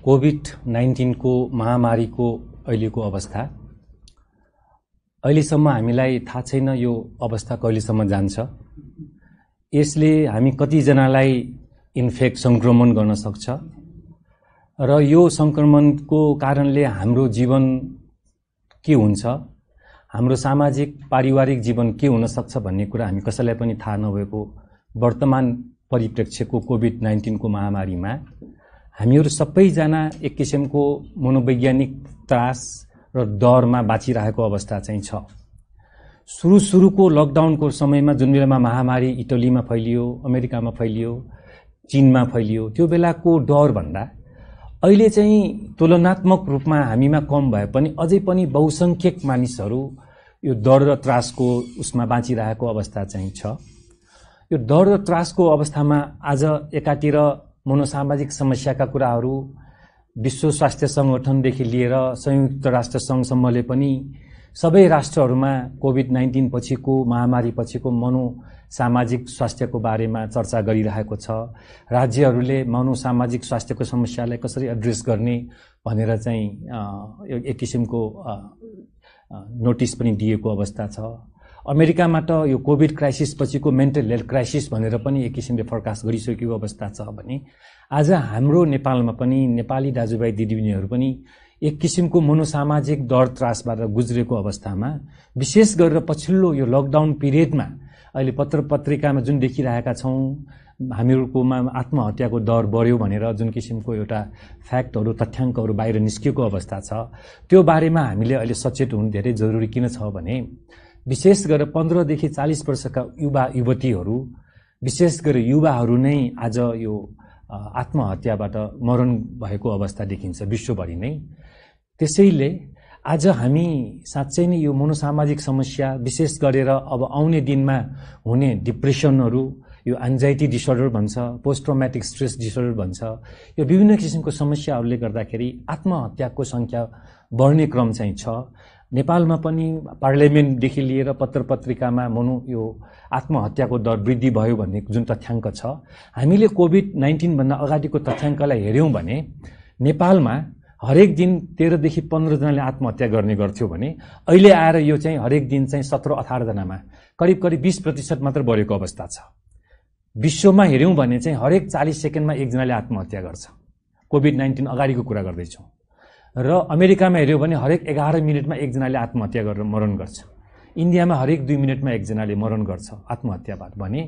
COVID-19 को महामारीको अहिलेको अवस्था अहिलेसम्म हामीलाई थाहा छैन यो अवस्था कहिलेसम्म जान्छ। यसले हामी कतिजनालाई संक्रमण गर्न सक्छ र यो संक्रमणको कारणले हाम्रो जीवन के हुन्छ, हाम्रो सामाजिक पारिवारिक जीवन के हुन सक्छ भन्ने कुरा हामी कसैलाई पनि थाहा नभएको वर्तमान परिप्रेक्ष्यको कोभिड-19 को महामारीमा हामीहरू सबैजना एक किसिमको मनोवैज्ञानिक त्रास र डरमा बाँचिरहेको अवस्था चाहिँ छ। सुरुको लकडाउनको समयमा जुन बेलामा महामारी इटलीमा फैलियो, अमेरिकामा फैलियो, चीनमा फैलियो, त्यो बेलाको डर भन्दा अहिले चाहिँ तुलनात्मक रूपमा हामीमा कम भए पनि अझै पनि बहुसंख्यक मानिसहरू यो डर र त्रासको उसमा बाँचिरहेको अवस्था चाहिँ छ। यो डर र त्रासको अवस्थामा आज एकातिर मनोसामाजिक समस्याका कुराहरू विश्व स्वास्थ्य संगठनदेखि लिएर संयुक्त राष्ट्र संघसम्मले पनि सबै राष्ट्रहरूमा कोभिड-19 पछिको महामारी पछिको मनोसामाजिक स्वास्थ्यको बारेमा चर्चा गरिरहेको छ। राज्यहरूले मनोसामाजिक स्वास्थ्यको समस्यालाई कसरी एड्रेस गर्ने भनेर चाहिँ एक किसिमको नोटिस पनि दिएको अवस्था छ। अमेरिकामा त यो कोभिड क्राइसिस पछिको मेन्टल हेल्थ क्राइसिस भनेर पनि एक किसिमले फोरकास्ट गरिसकेको अवस्था छ भने आज हाम्रो नेपालमा पनि नेपाली दाजुभाइ दिदीबहिनीहरू पनि एक किसिमको मनोसामाजिक डर त्रासबाट गुज्रेको अवस्थामा विशेष गरेर पछिल्लो यो लकडाउन पिरियडमा अहिले पत्र पत्रिकामा जुन देखिरहेका छौं हामीहरुकोमा आत्महत्याको दर बढ्यो भनेर जुन किसिमको एउटा फ्याक्टहरु तथ्याङ्कहरु बाहिर निस्केको अवस्था छ, त्यो बारेमा हामीले अहिले सचेत हुनु धेरै जरुरी किन छ भने विशेष गरेर 15 देखि 40 वर्षका युवा युवतीहरू विशेष गरेर युवाहरू नै आज यो आत्महत्याबाट मरण भएको अवस्था देखिन्छ विश्वभरि नै। त्यसैले आज हामी साच्चै नै यो मनोसामाजिक समस्या विशेष गरेर अब आउने दिनमा हुने डिप्रेसनहरू, यो एन्जाइटी डिसअर्डर भन्छ, पोस्ट ट्रमेटिक स्ट्रेस डिसअर्डर भन्छ, यो विभिन्न किसिमको समस्याहरूले गर्दाखेरि आत्महत्याको संख्या बढ्ने क्रम चाहिँ छ। नेपालमा पनि पार्लियामेन्टदेखि लिएर पत्रपत्रिकामा यो आत्महत्याको दर वृद्धि भयो भन्ने जुन तथ्याङ्क छ, हामीले कोभिड-19 भन्दा अगाडिको तथ्याङ्कलाई हेर्यौं भने नेपालमा हरेक दिन 13 देखि 15 जनाले आत्महत्या गर्ने गर्थ्यो भने अहिले आएर यो चाहिँ हरेक दिन चाहिँ 17-18 जनामा करिब 20% मात्र बढेको अवस्था छ। विश्वमा हेर्यौं भने चाहिँ हरेक 40 सेकेन्डमा एक जनाले आत्महत्या गर्छ। कोभिड-19 अगाडिको कुरा गर्दैछौं। र अमेरिकामा हेर्यौं भने हरेक 11 मिनेटमा एक जनाले आत्महत्या गरेर मरण गर्छ। इन्डियामा हरेक 2 मिनेटमा एक जनाले मरण गर्छ आत्महत्याबाट भने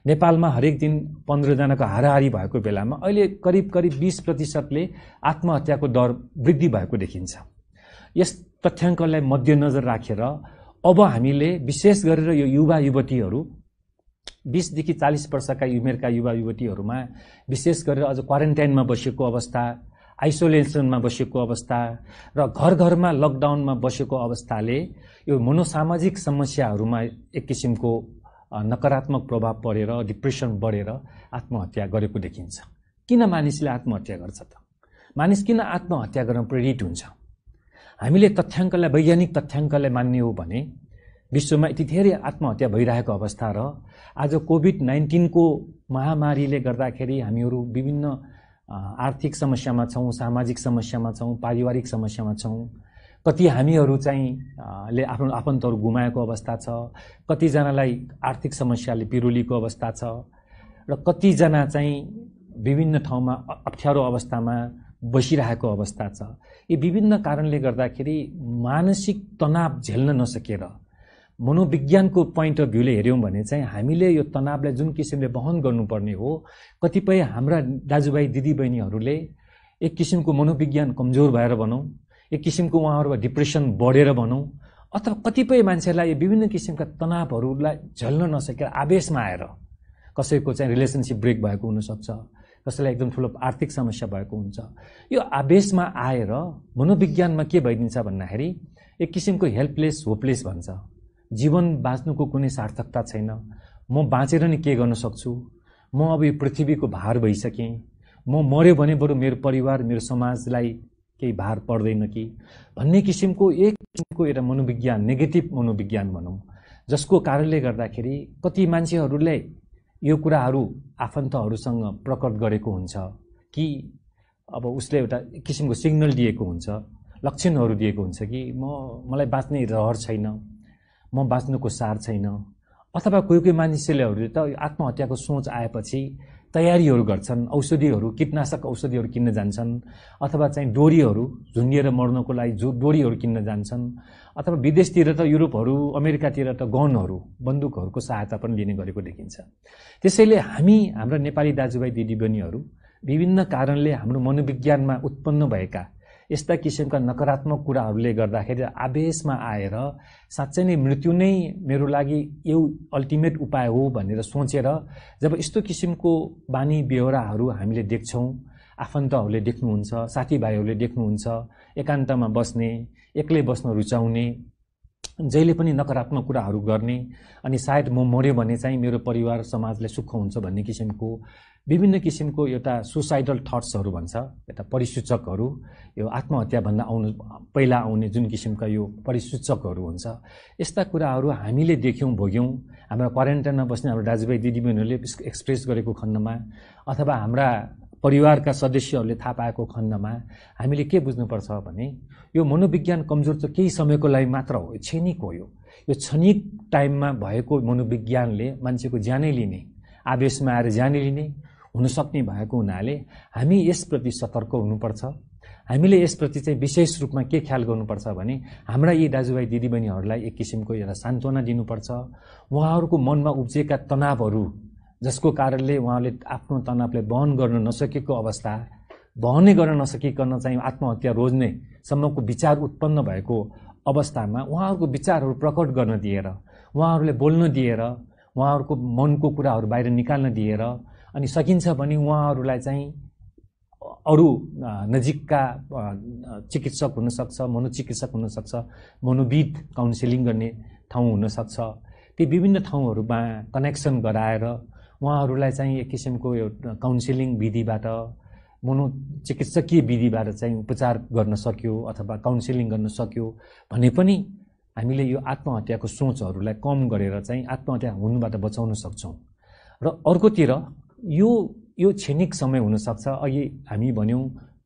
नेपालमा हरेक दिन 15 जनाको हाराहारी भएको बेलामा अहिले करिब 20%ले आत्महत्याको दर वृद्धि भएको देखिन्छ। यस तथ्याङ्कलाई मध्यनजर राखेर अब हामीले विशेष गरेर यो युवा युवतीहरू 20 देखि 40 वर्षका उमेरका युवा युवतीहरूमा विशेष गरेर अझ क्वारेन्टाइनमा बसेको अवस्था, आइसोलेसनमा बसेको अवस्था र घर-घरमा लकडाउनमा बसेको अवस्थाले यो मनोसामाजिक समस्याहरूमा एक किसिमको नकारात्मक प्रभाव परेर डिप्रेसन बढेर आत्महत्या गरेको देखिन्छ। किन मानिसले आत्महत्या गर्छ त? मानिस किन आत्महत्या गर्न प्रेरित हुन्छ? हामीले तथ्याङ्कलाई वैज्ञानिक तथ्याङ्कलाई मान्ने हो भने विश्वमा यति धेरै आत्महत्या भइरहेको अवस्था र आज कोभिड-19 को महामारीले गर्दाखेरि हामीहरू विभिन्न आर्थिक समस्यामा छौं, सामाजिक समस्यामा छौं, पारिवारिक समस्यामा छौं। कति हामीहरू चाहिँ ले आफ्नो आफन्तहरू गुमाएको अवस्था छ, कतिजनालाई आर्थिक समस्याले पिरुलीको अवस्था छ र कतिजना चाहिँ विभिन्न ठाउँमा अप्ठ्यारो अवस्थामा बसिरहेको अवस्था छ। यी विभिन्न कारणले गर्दाखेरि मानसिक तनाव झेल्न नसकेर मनोविज्ञानको पोइन्ट अफ भ्यूले हेर्यौं भने चाहिँ हामीले यो तनावलाई जुन किसिमले वहन गर्नुपर्ने हो, कतिपय हाम्रा दाजुभाइ दिदीबहिनीहरूले एक किसिमको मनोविज्ञान कमजोर भएर भनौं, एक किसिमको उहाँहरुमा डिप्रेसन बढेर भनौं, अथवा कतिपय मान्छेलाई विभिन्न किसिमका तनावहरूलाई झेल्न नसकेर आवेशमा आएर कसैको चाहिँ रिलेसनशिप ब्रेक भएको हुन सक्छ, कसैलाई एकदम ठूलो आर्थिक समस्या भएको हुन्छ। यो आवेशमा आएर मनोविज्ञानमा के भइदिन्छ भन्दाखेरि एक किसिमको हेल्पलेस होपलेस भन्छ। जीवन बाँच्नुको कुनै सार्थकता छैन, म बाँचेर नि के गर्न सक्छु, म अब यो पृथ्वीको भार भइसकेँ, म मर्यो भने बरु मेरो परिवार मेरो समाजलाई केही भार पर्दैन कि भन्ने किसिमको एक किसिमको एउटा मनोविज्ञान, नेगेटिभ मनोविज्ञान भनौं, जसको कारणले गर्दाखेरि कति मान्छेहरूले यो कुराहरू आफन्तहरूसँग प्रकट गरेको हुन्छ कि अब उसले एउटा किसिमको सिग्नल दिएको हुन्छ, लक्षणहरू दिएको हुन्छ कि मलाई बाँच्ने रहर छैन, म बाँच्नुको सार छैन। अथवा कोही कोही मानिसहरूले त आत्महत्याको सोच आएपछि तयारीहरू गर्छन्, औषधिहरू, कीटनाशक औषधिहरू किन्न जान्छन्, अथवा चाहिँ डोरीहरू झुन्डिएर मर्नको लागि डोरीहरू किन्न जान्छन्, अथवा विदेशतिर त युरोपहरू, अमेरिकातिर त गनहरू, बन्दुकहरूको सहायता पनि लिने गरेको देखिन्छ। त्यसैले हामी, हाम्रा नेपाली दाजुभाइ दिदीबहिनीहरू विभिन्न कारणले हाम्रो मनोविज्ञानमा उत्पन्न भएका यस्ता किसिमका नकारात्मक कुराहरूले गर्दाखेरि आवेशमा आएर साँच्चै नै मृत्यु नै मेरो लागि यो अल्टिमेट उपाय हो भनेर सोचेर जब यस्तो किसिमको बानी बेहोराहरू हामीले देख्छौँ, आफन्तहरूले देख्नुहुन्छ, साथीभाइहरूले देख्नुहुन्छ, एकान्तमा बस्ने, एक्लै बस्न रुचाउने, जहिले पनि नकारात्मक कुराहरू गर्ने, अनि सायद म मर्यो भने चाहिँ मेरो परिवार समाजले सुख हुन्छ भन्ने किसिमको विभिन्न किसिमको एउटा सुसाइडल थट्सहरू भन्छ, एउटा परिसूचकहरू, यो आत्महत्याभन्दा पहिला आउने जुन किसिमका यो परिसूचकहरू हुन्छ, यस्ता कुराहरू हामीले देख्यौँ, भोग्यौँ। हाम्रा क्वारेन्टाइनमा बस्ने हाम्रो दाजुभाइ दिदीबहिनीहरूले एक्सप्रेस गरेको खण्डमा अथवा हाम्रा परिवारका सदस्यहरूले थाहा पाएको खण्डमा हामीले के बुझ्नुपर्छ भने यो मनोविज्ञान कमजोर त केही समयको लागि मात्र हो, क्षणिक हो। यो क्षणिक टाइममा भएको मनोविज्ञानले मान्छेको ज्यानै लिने, आवेशमा आएर ज्यानै लिने हुनसक्ने भएको हुनाले हामी यसप्रति सतर्क हुनुपर्छ। हामीले यसप्रति चाहिँ विशेष रूपमा के ख्याल गर्नुपर्छ भने हाम्रा यी दाजुभाइ दिदीबहिनीहरूलाई एक किसिमको एउटा सान्त्वना दिनुपर्छ। उहाँहरूको मनमा उब्जेका तनावहरू जसको कारणले उहाँले आफ्नो तनावलाई वहन गर्न नसकेको अवस्था, वहनै गर्न नसकिकन चाहिँ आत्महत्या रोज्ने सम्मको विचार उत्पन्न भएको अवस्थामा उहाँहरूको विचारहरू प्रकट गर्न दिएर, उहाँहरूले बोल्न दिएर, उहाँहरूको मनको कुराहरू बाहिर निकाल्न दिएर, अनि सकिन्छ भने उहाँहरूलाई चाहिँ अरू नजिकका चिकित्सक हुनसक्छ, मनोचिकित्सक हुनसक्छ, मनोविद काउन्सिलिङ गर्ने ठाउँ हुनसक्छ, ती विभिन्न ठाउँहरूमा कनेक्सन गराएर उहाँहरूलाई चाहिँ एक किसिमको एउटा काउन्सिलिङ विधिबाट, मनोचिकित्सकीय विधिबाट चाहिँ उपचार गर्न सक्यो अथवा काउन्सिलिङ गर्न सक्यो भने पनि हामीले यो आत्महत्याको सोचहरूलाई कम गरेर चाहिँ आत्महत्या हुनुबाट बचाउन सक्छौँ। र अर्कोतिर यो क्षणिक समय हुनसक्छ। अघि हामी भन्यौँ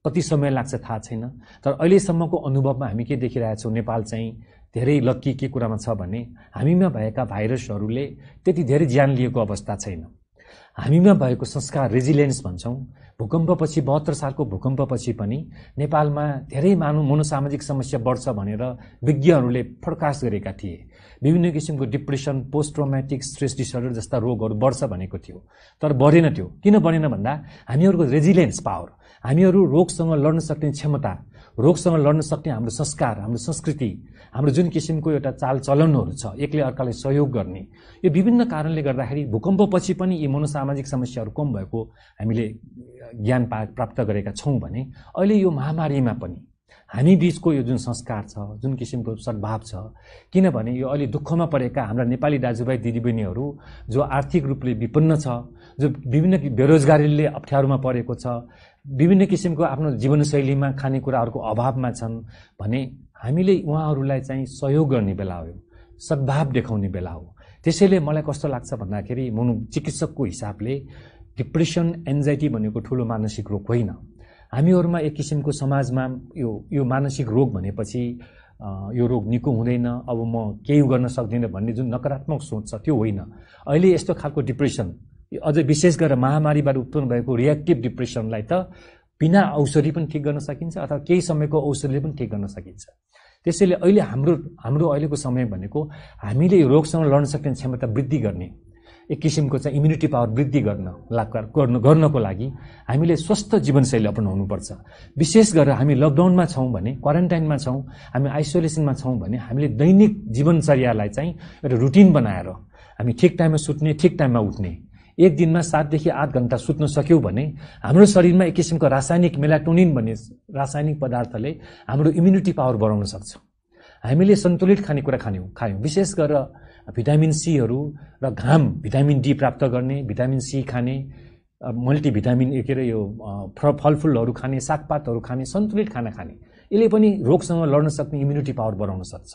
कति समय लाग्छ थाहा छैन, तर अहिलेसम्मको अनुभवमा हामी के देखिरहेछौँ, नेपाल चाहिँ धेरै लक्की के कुरामा छ भने हामीमा भएका भाइरसहरूले त्यति धेरै ज्यान लिएको अवस्था छैन। हामीमा भएको संस्कार, रेजिलियन्स भन्छौँ, भूकम्पपछि 72 सालको भूकम्पपछि पनि नेपालमा धेरै मनोसामाजिक समस्या बढ्छ भनेर विज्ञहरूले फोरकास्ट गरेका थिए। विभिन्न किसिमको depression, post traumatic stress disorder जस्ता रोगहरू बढ्छ भनेको थियो, तर बढेन। त्यो किन बढेन भन्दा हामीहरूको रेजिलियन्स पावर, हामीहरू रोगसँग लड्न सक्ने क्षमता, रोगसँग लड्न सक्ने हाम्रो संस्कार, हाम्रो संस्कृति, हाम्रो जुन किसिमको एउटा चालचलनहरू छ, एकले अर्कालाई सहयोग गर्ने, यो विभिन्न कारणले गर्दाखेरि भूकम्पपछि पनि यी मनोसामाजिक समस्याहरू कम भएको हामीले ज्ञान प्राप्त गरेका छौँ भने अहिले यो महामारीमा पनि हामी बीचको यो जुन संस्कार छ, जुन किसिमको सद्भाव छ, किनभने यो अहिले दुःखमा परेका हाम्रा नेपाली दाजुभाइ दिदीबहिनीहरू जो आर्थिक रूपले विपन्न छ, जो विभिन्न बेरोजगारीले अप्ठ्यारोमा परेको छ, विभिन्न किसिमको आफ्नो जीवनशैलीमा खानेकुराहरूको अभावमा छन् भने हामीले उहाँहरूलाई चाहिँ सहयोग गर्ने बेला हो, सद्भाव देखाउने बेला हो। त्यसैले मलाई कस्तो लाग्छ भन्दाखेरि मनोचिकित्सकको हिसाबले डिप्रेसन, एन्जाइटी भनेको ठुलो मानसिक रोग होइन। हामीहरूमा एक किसिमको समाजमा यो मानसिक रोग भनेपछि यो रोग निको हुँदैन, अब म केही गर्न सक्दिनँ भन्ने जुन नकारात्मक सोच छ त्यो होइन। अहिले यस्तो खालको डिप्रेसन, अझ विशेष गरेर महामारीबाट उत्पन्न भएको रिएक्टिभ डिप्रेसनलाई त बिना औषधि पनि ठिक गर्न सकिन्छ अथवा केही समयको औषधिले पनि ठिक गर्न सकिन्छ। त्यसैले अहिले हाम्रो अहिलेको समय भनेको हामीले यो रोगसँग लड्न सक्ने क्षमता वृद्धि गर्ने, एक किसिमको चाहिँ इम्युनिटी पावर वृद्धि गर्नको लागि हामीले स्वस्थ जीवनशैली अपनाउनुपर्छ। विशेष गरेर हामी लकडाउनमा छौँ भने, क्वारेन्टाइनमा छौँ, हामी आइसोलेसनमा छौँ भने हामीले दैनिक जीवनचर्यालाई चाहिँ एउटा रुटिन बनाएर हामी ठिक टाइममा सुत्ने, ठिक टाइममा उठ्ने, एक दिनमा 7 देखि 8 घण्टा सुत्न सक्यौँ भने हाम्रो शरीरमा एक किसिमको रासायनिक मेलाटोनिन भन्ने रासायनिक पदार्थले हाम्रो इम्युनिटी पावर बढाउन सक्छ। हामीले सन्तुलित खानेकुरा खायौँ, विशेष गरेर भिटामिन सीहरू र घाम, भिटामिन डी प्राप्त गर्ने, भिटामिन सी खाने, मल्टिभिटामिन के अरे यो फलफुलहरू खाने, सागपातहरू खाने, सन्तुलित खाना खाने, यसले पनि रोगसँग लड्न सक्ने इम्युनिटी पावर बढाउन सक्छ।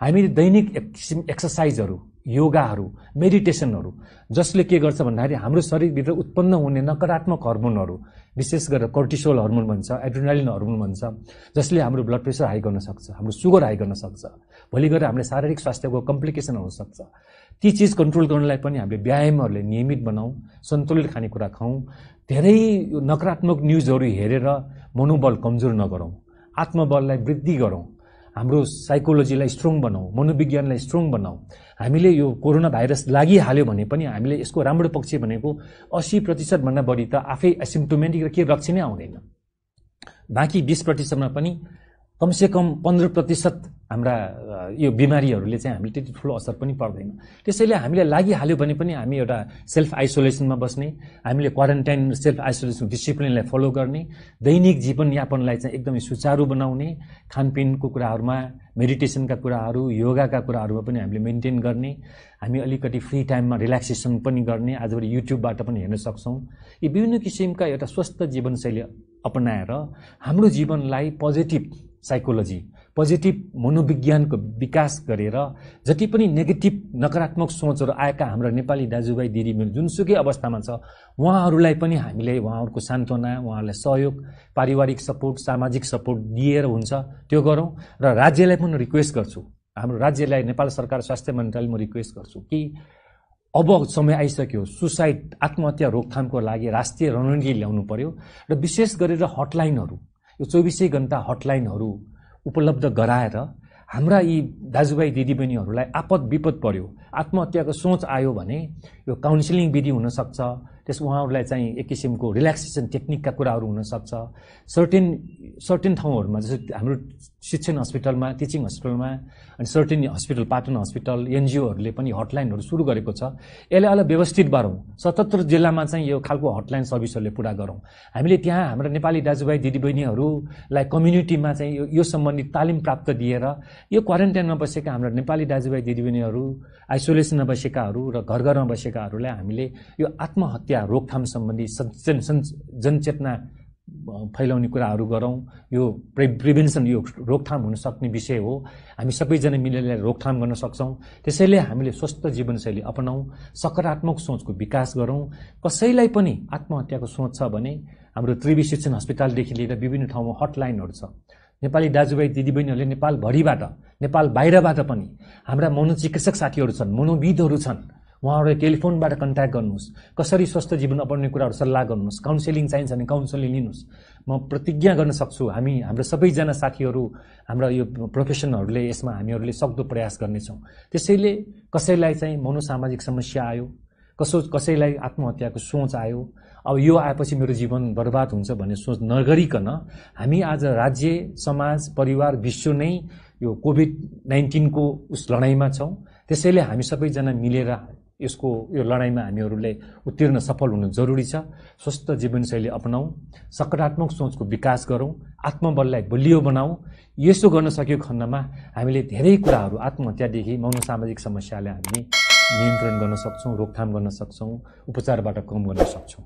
हामीले दैनिक एक किसिम एक्सर्साइजहरू, योगाहरू, मेडिटेसनहरू जसले के गर्छ भन्दाखेरि हाम्रो शरीरभित्र उत्पन्न हुने नकारात्मक हर्मोनहरू, विशेष गरेर कोर्टिसोल हर्मोन भन्छ, एड्रिनालिन हर्मोन भन्छ, जसले हाम्रो ब्लड प्रेसर हाई गर्न सक्छ, हाम्रो सुगर हाई गर्न सक्छ, भोलि गएर हामीले शारीरिक स्वास्थ्यको कम्प्लिकेसन हुन सक्छ। ती चिज कन्ट्रोल गर्नलाई पनि हामीले व्यायामहरूले नियमित बनाऊ, सन्तुलित खानेकुरा खाऊँ, धेरै नकारात्मक न्युजहरू हेरेर मनोबल कमजोर नगरौँ, आत्मबललाई वृद्धि गरौँ, हाम्रो साइकोलोजीलाई स्ट्रङ बनाऊ, मनोविज्ञानलाई स्ट्रङ बनाऊ। हामीले यो कोरोना भाइरस लागिहाल्यो भने पनि हामीले यसको राम्रो पक्ष भनेको 80% भन्दा बढी त आफै एसिम्प्टोमेटिक र के लक्षणै आउँदैन। बाँकी 20%मा पनि कमसेकम 15% हाम्रा यो बिमारीहरूले चाहिँ हामीले त्यति ठुलो असर पनि पर्दैन। त्यसैले हामीले लागिहाल्यो भने पनि हामी एउटा सेल्फ आइसोलेसनमा बस्ने, हामीले क्वारेन्टाइन सेल्फ आइसोलेसन डिसिप्लिनलाई फलो गर्ने, दैनिक जीवनयापनलाई चाहिँ एकदमै सुचारू बनाउने, खानपिनको कुराहरूमा, मेडिटेसनका कुराहरू, योगाका कुराहरूमा पनि हामीले मेन्टेन गर्ने, हामी अलिकति फ्री टाइममा रिल्याक्सेसन पनि गर्ने, आजभोलि युट्युबबाट पनि हेर्न सक्छौँ। यी विभिन्न किसिमका एउटा स्वस्थ जीवनशैली अपनाएर हाम्रो जीवनलाई पोजिटिभ साइकोलोजी, पोजिटिभ मनोविज्ञानको विकास गरेर जति पनि नेगेटिभ नकारात्मक सोचहरू आएका हाम्रा नेपाली दाजुभाइ दिदीबहिनी जुनसुकै अवस्थामा छ उहाँहरूलाई पनि हामीले उहाँहरूको सान्त्वना, उहाँहरूलाई सहयोग, पारिवारिक सपोर्ट, सामाजिक सपोर्ट दिएर हुन्छ त्यो गरौँ। र राज्यलाई पनि रिक्वेस्ट गर्छु, हाम्रो राज्यलाई, नेपाल सरकार स्वास्थ्य मन्त्रालयले म रिक्वेस्ट गर्छु कि अब समय आइसक्यो, सुसाइड, आत्महत्या रोकथामको लागि राष्ट्रिय रणनीति ल्याउनु पर्यो र विशेष गरेर हटलाइनहरू, यो 24 घण्टा हटलाइनहरू उपलब्ध गराएर हाम्रा यी दाजुभाइ दिदीबहिनीहरूलाई आपद विपद पर्यो, आत्महत्याको सोच आयो भने यो काउन्सिलिङ विधि हुनसक्छ, त्यस उहाँहरूलाई चाहिँ एक किसिमको रिल्याक्सेसन टेक्निकका कुराहरू हुनसक्छ। सर्टेन ठाउँहरूमा जस्तै हाम्रो शिक्षण हस्पिटलमा, टिचिङ हस्पिटलमा, अनि सर्टेन हस्पिटल, पाटन हस्पिटल, एनजिओहरूले पनि हटलाइनहरू सुरु गरेको छ। यसलाई अलग व्यवस्थित गरौँ। 77 जिल्लामा चाहिँ यो खालको हटलाइन सर्भिसहरूले पुरा गरौँ। हामीले त्यहाँ हाम्रा नेपाली दाजुभाइ दिदीबहिनीहरूलाई कम्युनिटीमा चाहिँ यो सम्बन्धी तालिम प्राप्त दिएर यो क्वारेन्टाइनमा बसेका हाम्रा नेपाली दाजुभाइ दिदीबहिनीहरू, आइसोलेसनमा बसेकाहरू र घर घरमा बसेकाहरूलाई हामीले यो आत्महत्या रोकथाम सम्बन्धी जनचेतना फैलाउने कुराहरू गरौँ। यो प्रिभेन्सन, यो रोकथाम हुन सक्ने विषय हो। हामी सबैजना मिलेर रोकथाम गर्न सक्छौँ। त्यसैले हामीले स्वस्थ जीवनशैली अपनाऊ, सकारात्मक सोचको विकास गरौँ। कसैलाई पनि आत्महत्याको सोच छ भने हाम्रो त्रिवी शिक्षण अस्पतालदेखि लिएर विभिन्न ठाउँमा हटलाइनहरू छ। नेपाली दाजुभाइ दिदीबहिनीहरूले नेपालभरिबाट, नेपाल बाहिरबाट पनि हाम्रा मनोचिकित्सक साथीहरू छन्, मनोविदहरू छन्, उहाँहरूले टेलिफोनबाट कन्ट्याक्ट गर्नुहोस्, कसरी स्वस्थ जीवन अपनाउने कुराहरू सल्लाह गर्नुहोस्, काउन्सिलिङ चाहिन्छ भने काउन्सिलिङ लिनुहोस्। म प्रतिज्ञा गर्न सक्छु हाम्रो सबैजना साथीहरू, हाम्रा यो प्रोफेसनहरूले यसमा हामीहरूले सक्दो प्रयास गर्नेछौँ। त्यसैले कसैलाई चाहिँ मनोसामाजिक समस्या आयो, कसैलाई आत्महत्याको सोच आयो, अब यो आएपछि मेरो जीवन बर्बाद हुन्छ भन्ने सोच नगरिकन हामी आज राज्य, समाज, परिवार, विश्व नै यो कोभिड-19 को लडाइँमा छौँ। त्यसैले हामी सबैजना मिलेर यो लडाइँमा हामीहरूले उत्तीर्ण सफल हुनु जरुरी छ। स्वस्थ जीवनशैली अपनाऊ, सकारात्मक सोचको विकास गरौँ, आत्मबललाई बलियो बनाऊ। यसो गर्न सकेको खण्डमा हामीले धेरै कुराहरू, आत्महत्यादेखि मनोसामाजिक समस्यालाई हामी नियन्त्रण गर्न सक्छौँ, रोकथाम गर्न सक्छौँ, उपचारबाट कम गर्न सक्छौँ।